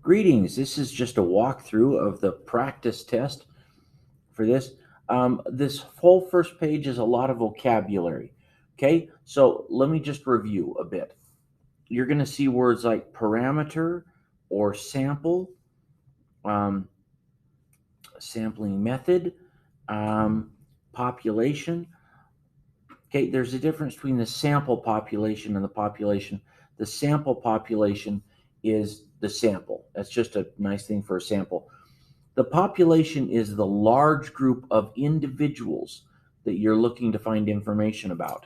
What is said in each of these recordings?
Greetings. This is just a walkthrough of the practice test for this. This whole first page is a lot of vocabulary. Okay, so let me just review a bit. You're going to see words like parameter or sample, um, sampling method, population. Okay, there's a difference between the sample population and the population. The sample population is the sample. That's just a nice thing for a sample. The population is the large group of individuals that you're looking to find information about.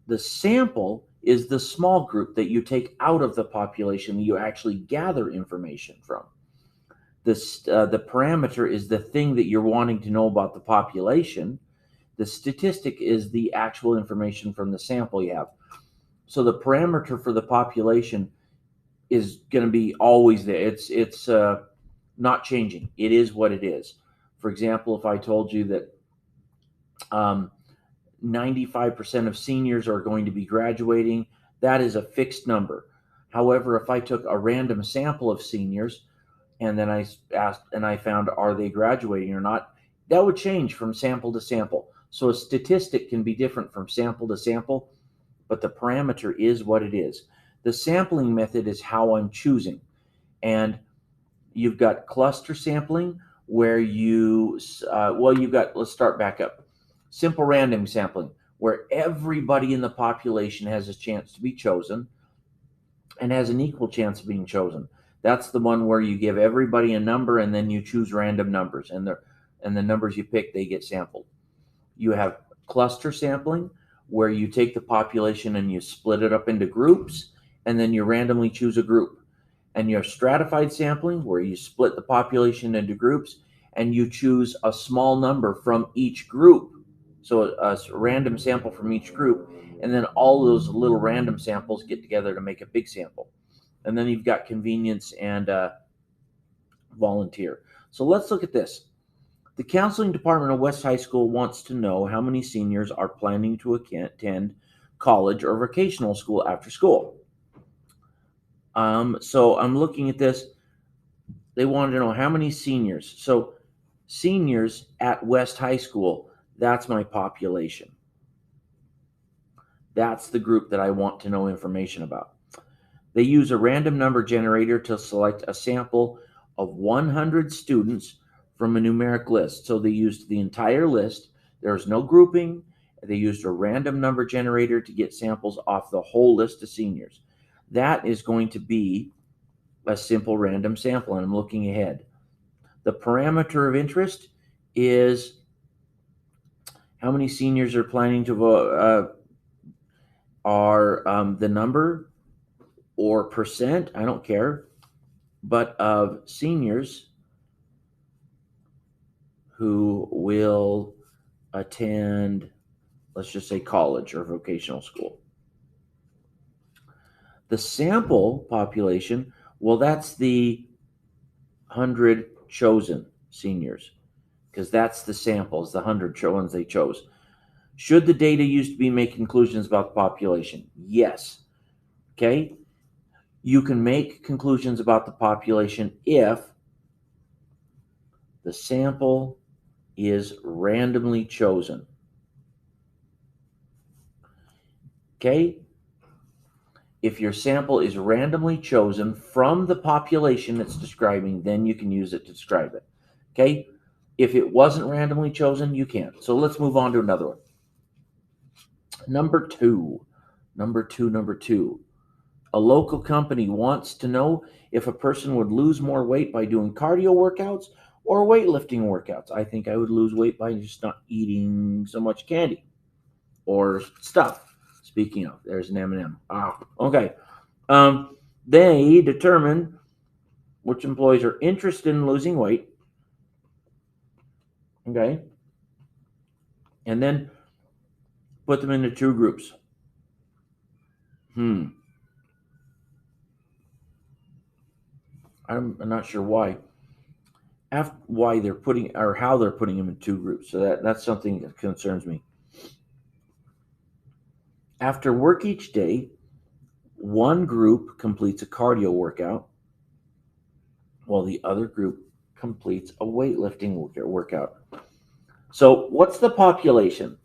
The sample is the small group that you take out of the population that you actually gather information from. The parameter is the thing that you're wanting to know about the population. The statistic is the actual information from the sample you have. So the parameter for the population is going to be always there. It's not changing. It is what it is. For example, if I told you that 95% of seniors are going to be graduating, that is a fixed number. However, if I took a random sample of seniors and then I asked and I found are they graduating or not, that would change from sample to sample. So a statistic can be different from sample to sample, but the parameter is what it is. The sampling method is how I'm choosing. And you've got cluster sampling where let's start back up. Simple random sampling, where everybody in the population has a chance to be chosen and has an equal chance of being chosen. That's the one where you give everybody a number and then you choose random numbers, and the numbers you pick, they get sampled. You have cluster sampling, where you take the population and you split it up into groups, and then you randomly choose a group. And you have stratified sampling, where you split the population into groups and you choose a small number from each group. So a random sample from each group, and then all those little random samples get together to make a big sample. And then you've got convenience and volunteer. So let's look at this. The counseling department of West High School wants to know how many seniors are planning to attend college or vocational school after school. So I'm looking at this. They wanted to know how many seniors. So seniors at West High School, that's my population. That's the group that I want to know information about. They use a random number generator to select a sample of 100 students from a numeric list. So they used the entire list. There's no grouping. They used a random number generator to get samples off the whole list of seniors. That is going to be a simple random sample, and I'm looking ahead. The parameter of interest is how many seniors are planning to vote, the number or percent, I don't care, but of seniors who will attend, let's just say college or vocational school. The sample population, well, that's the 100 chosen seniors, because that's the samples, the 100 ones they chose. Should the data used to be make conclusions about the population? Yes. Okay. You can make conclusions about the population if the sample is randomly chosen. Okay. If your sample is randomly chosen from the population it's describing, then you can use it to describe it. Okay. If it wasn't randomly chosen, you can't. So let's move on to another one. Number two. A local company wants to know if a person would lose more weight by doing cardio workouts or weightlifting workouts. I think I would lose weight by just not eating so much candy or stuff. Speaking of, there's an M&M. Okay. They determine which employees are interested in losing weight. Okay. And then put them into two groups. I'm not sure why. Why they're putting or how they're putting them in two groups. So that's something that concerns me. After work each day, one group completes a cardio workout while the other group completes a weightlifting workout. So what's the population?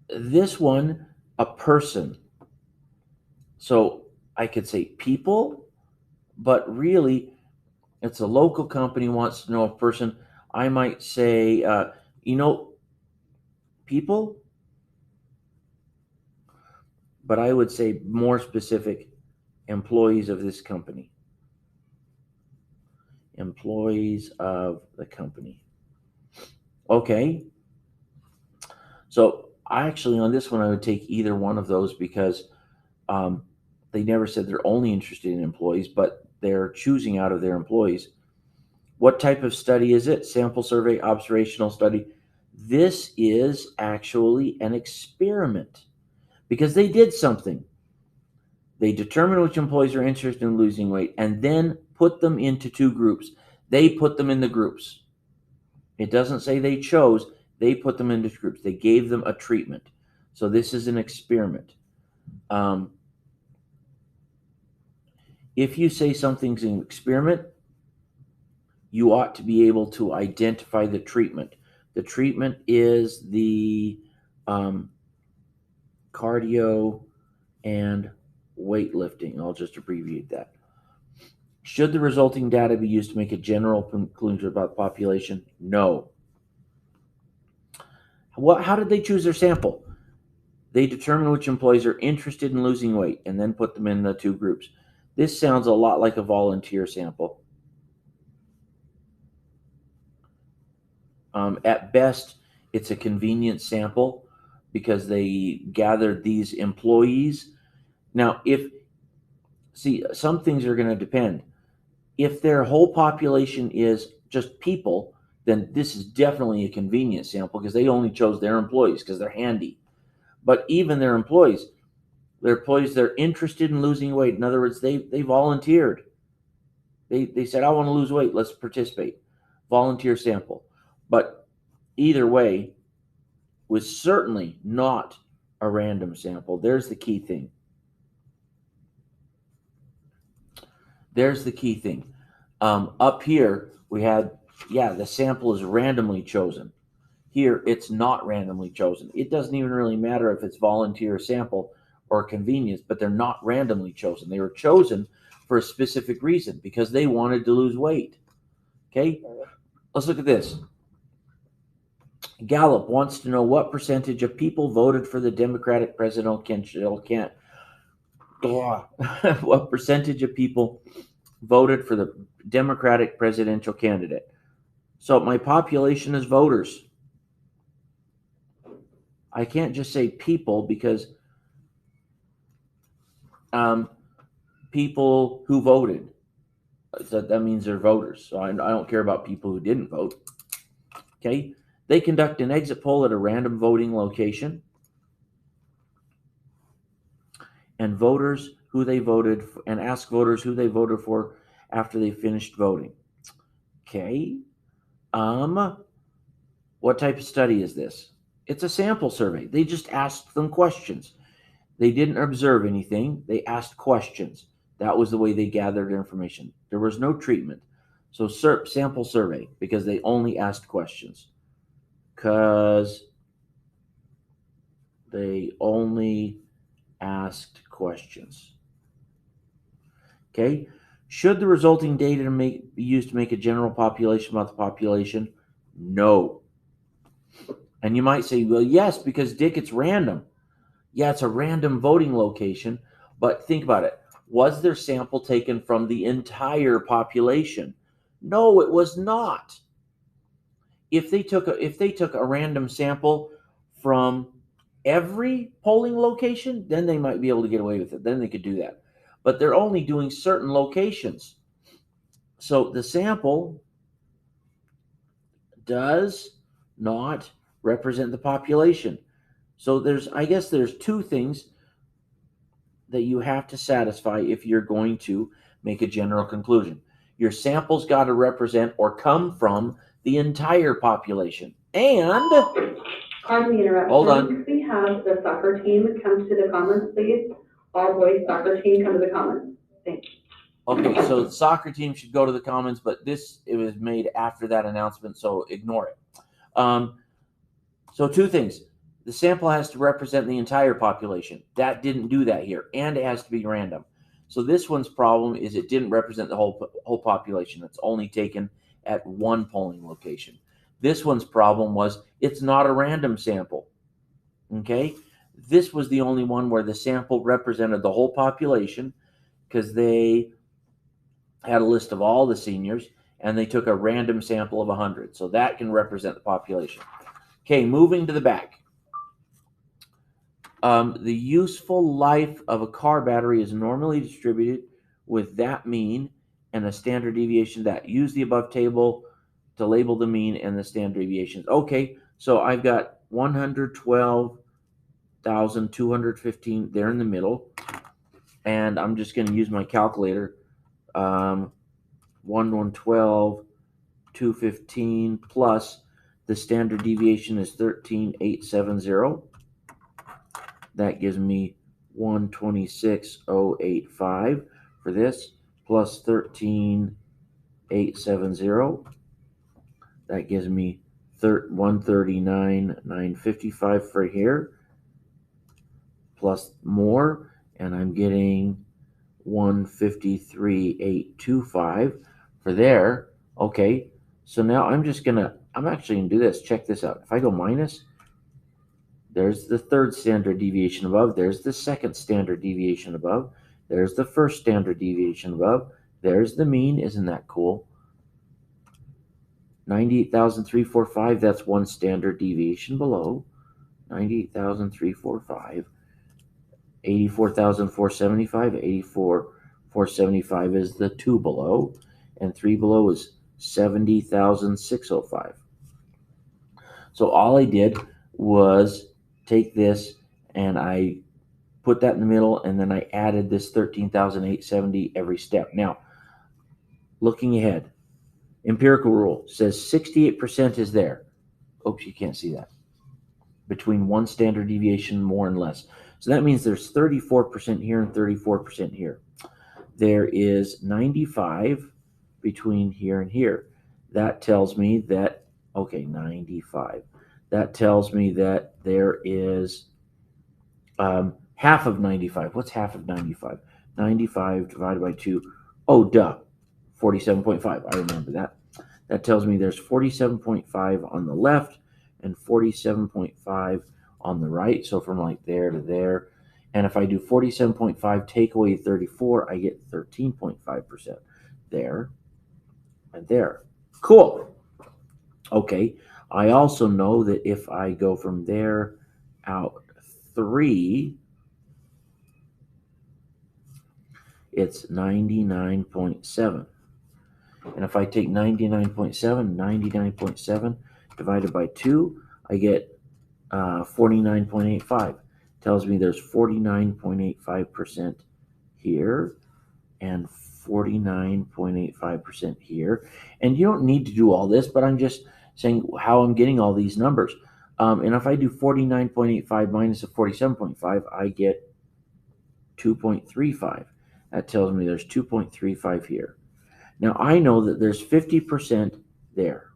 This one, a person. So I could say people, but really it's a local company wants to know a person. I might say, people, but I would say more specific, employees of this company. Employees of the company. Okay. So actually on this one, I would take either one of those because they never said they're only interested in employees, but they're choosing out of their employees. What type of study is it? Sample survey, observational study. This is actually an experiment because they did something. They determined which employees are interested in losing weight and then put them into two groups. They put them in the groups. It doesn't say they chose, they put them into groups. They gave them a treatment. So this is an experiment. If you say something's an experiment, you ought to be able to identify the treatment. The treatment is the cardio and weightlifting. I'll just abbreviate that. Should the resulting data be used to make a general conclusion about the population? No. How did they choose their sample? They determine which employees are interested in losing weight and then put them in the two groups. This sounds a lot like a volunteer sample. At best, it's a convenient sample because they gathered these employees. Now, some things are going to depend. If their whole population is just people, then this is definitely a convenient sample because they only chose their employees because they're handy. But even their employees, they're interested in losing weight. In other words, they volunteered. They said, I want to lose weight. Let's participate. Volunteer sample. But either way, was certainly not a random sample. There's the key thing. Up here, we had, the sample is randomly chosen. Here, it's not randomly chosen. It doesn't even really matter if it's volunteer sample or convenience, but they're not randomly chosen. They were chosen for a specific reason because they wanted to lose weight. Okay, let's look at this. Gallup wants to know what percentage of people voted for the Democratic presidential candidate. What percentage of people voted for the Democratic presidential candidate? So my population is voters. I can't just say people because people who voted. So that means they're voters. So I don't care about people who didn't vote. Okay. They conduct an exit poll at a random voting location. And ask voters who they voted for after they finished voting. Okay. What type of study is this? It's a sample survey. They just asked them questions. They didn't observe anything. They asked questions. That was the way they gathered information. There was no treatment. So sample survey because they only asked questions. Because they only asked questions. Okay. Should the resulting data be used to make a general population about the population? No. And you might say, well, yes, because Dick, it's random. Yeah, it's a random voting location, but think about it. Was their sample taken from the entire population? No, it was not. If they took a random sample from every polling location, then they might be able to get away with it. Then they could do that. But they're only doing certain locations. So the sample does not represent the population. So there's two things that you have to satisfy if you're going to make a general conclusion. Your sample's got to represent or come from the entire population. And pardon the interruption. hold on. Could we have the soccer team come to the commons, please? All boys soccer team come to the commons. Thank you. Okay, so the soccer team should go to the commons, but it was made after that announcement, so ignore it. So two things. The sample has to represent the entire population. That didn't do that here, and it has to be random. So this one's problem is it didn't represent the whole population. It's only taken at one polling location. This one's problem was it's not a random sample. Okay? This was the only one where the sample represented the whole population because they had a list of all the seniors and they took a random sample of 100. So that can represent the population. Okay, moving to the back. The useful life of a car battery is normally distributed with that mean and a standard deviation that. Use the above table to label the mean and the standard deviations. Okay, so I've got 112,215 there in the middle, and I'm just going to use my calculator. 112,215 plus the standard deviation is 13,870. That gives me 126,085 for this, plus 13,870. That gives me 139,955 for here, plus more, and I'm getting 153,825 for there. Okay, so now I'm actually gonna do this. Check this out. If I go minus, there's the third standard deviation above. There's the second standard deviation above. There's the first standard deviation above. There's the mean. Isn't that cool? 98,345. That's one standard deviation below. 98,345. 84,475. 84,475 is the two below. And three below is 70,605. So all I did was take this and I put that in the middle, and then I added this 13,870 every step. Now, looking ahead, empirical rule says 68% is there. Oops, you can't see that. Between one standard deviation more and less. So that means there's 34% here and 34% here. There is 95 between here and here. That tells me that, okay, 95. That tells me that there is half of 95. What's half of 95? 95 divided by 2. Oh, duh. 47.5. I remember that. That tells me there's 47.5 on the left and 47.5 on the right. So from like there to there. And if I do 47.5 take away 34, I get 13.5% there and there. Cool. Okay. I also know that if I go from there out 3, it's 99.7. And if I take 99.7 divided by 2, I get 49.85. Tells me there's 49.85% here and 49.85% here. And you don't need to do all this, but I'm just saying how I'm getting all these numbers. And if I do 49.85 minus a 47.5, I get 2.35. That tells me there's 2.35 here. Now I know that there's 50% there.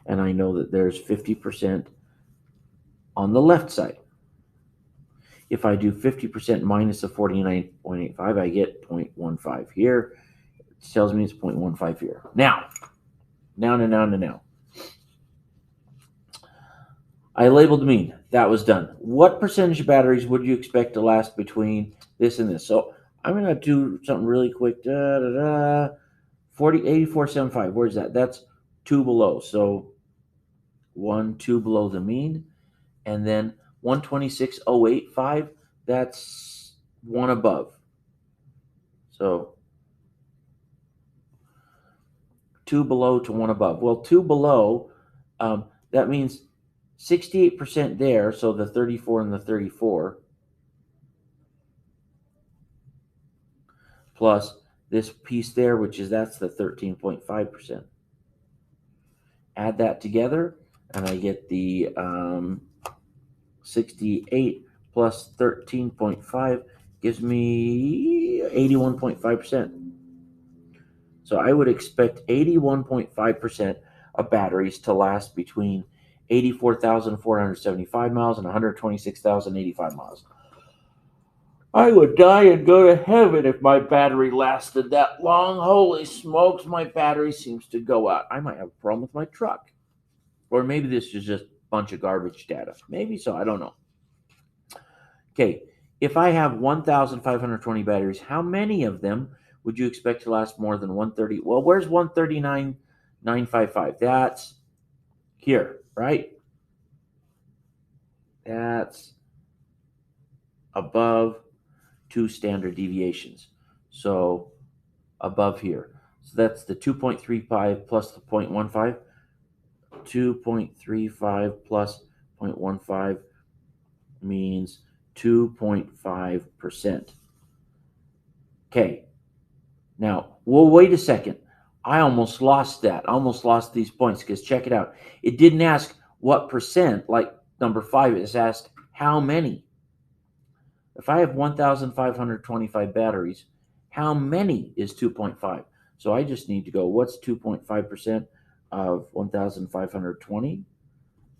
And I know that there's 50% on the left side. If I do 50% minus a 49.85, I get 0.15 here. It tells me it's 0.15 here. Now. I labeled the mean. That was done. What percentage of batteries would you expect to last between this and this? So I'm going to do something really quick. 84.75. Where's that? That's 2 below. So 2 below the mean. And then 126.085. That's 1 above. So 2 below to 1 above. Well, 2 below, that means 68% there, so the 34 and the 34, plus this piece there, that's the 13.5%. Add that together, and I get the 68 plus 13.5 gives me 81.5%. So I would expect 81.5% of batteries to last between 84,475 miles and 126,085 miles. I would die and go to heaven if my battery lasted that long. Holy smokes, my battery seems to go out. I might have a problem with my truck. Or maybe this is just a bunch of garbage data. Maybe so, I don't know. Okay, if I have 1,520 batteries, how many of them would you expect to last more than 130? Well, where's 139,955? That's here, right? That's above 2 standard deviations. So above here. So that's the 2.35 plus the 0.15. 2.35 plus 0.15 means 2.5%. Okay. Now, well, wait a second. I almost lost that. I almost lost these points because check it out. It didn't ask what percent, like number 5. It asked how many. If I have 1,525 batteries, how many is 2.5? So I just need to go, what's 2.5% of 1,520?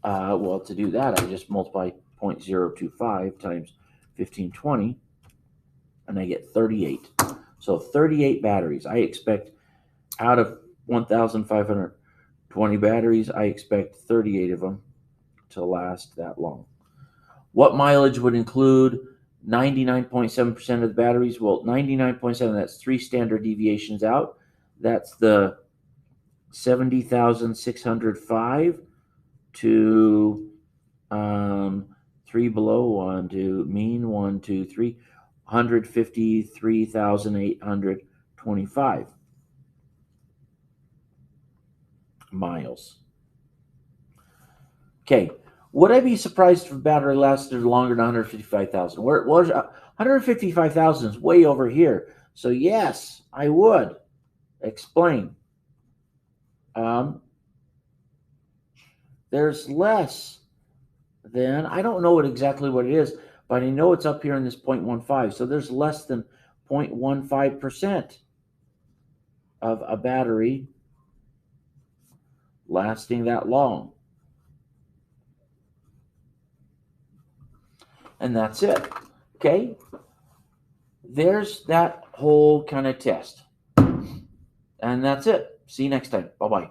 Well, to do that, I just multiply 0.025 times 1520, and I get 38. So 38 batteries. I expect out of 1,520 batteries, I expect 38 of them to last that long. What mileage would include 99.7% of the batteries? Well, 99.7, that's 3 standard deviations out. That's the 70,605 to 3 below 1 to mean 1, 2, 3, 153,825 miles. Okay, would I be surprised if a battery lasted longer than 155,000? Where it was 155,000 is way over here. So yes, I would. Explain. There's less than, I don't know exactly what it is, but I know it's up here in this 0.15. So there's less than 0.15% of a battery lasting that long. And that's it. Okay? There's that whole kind of test. And that's it. See you next time. Bye-bye.